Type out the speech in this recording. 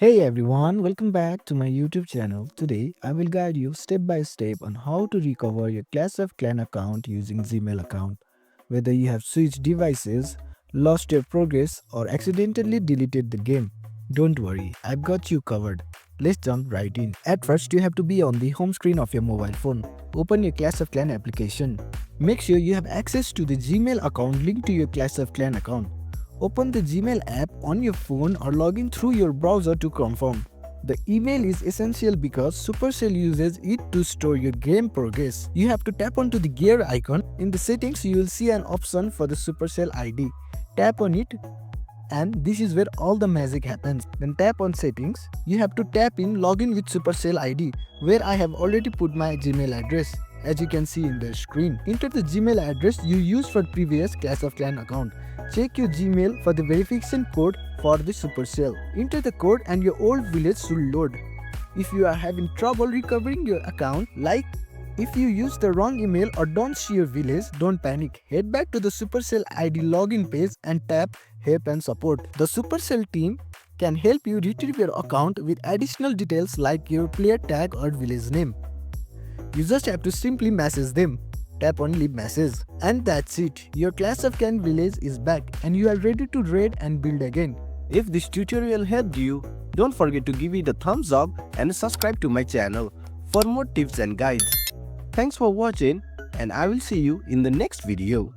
Hey everyone, welcome back to my YouTube channel. Today, I will guide you step by step on how to recover your Clash of Clan account using Gmail account. Whether you have switched devices, lost your progress, or accidentally deleted the game, don't worry, I've got you covered. Let's jump right in. At first, you have to be on the home screen of your mobile phone. Open your Clash of Clan application. Make sure you have access to the Gmail account linked to your Clash of Clan account. Open the Gmail app on your phone or log in through your browser to confirm. The email is essential because Supercell uses it to store your game progress. You have to tap onto the gear icon. In the settings, you will see an option for the Supercell ID. Tap on it and this is where all the magic happens. Then tap on settings. You have to tap in login with Supercell ID where I have already put my Gmail address. As you can see in the screen, enter the Gmail address you used for previous Clash of Clan account. Check your Gmail for the verification code for the Supercell. Enter the code and your old village should load. If you are having trouble recovering your account, like if you use the wrong email or don't see your village, don't panic. Head back to the Supercell ID login page and tap Help and Support. The Supercell team can help you retrieve your account with additional details like your player tag or village name. You just have to simply message them. Tap on leave message. And that's it. Your Clash of Clans village is back and you are ready to raid and build again. If this tutorial helped you, don't forget to give it a thumbs up and subscribe to my channel for more tips and guides. Thanks for watching and I will see you in the next video.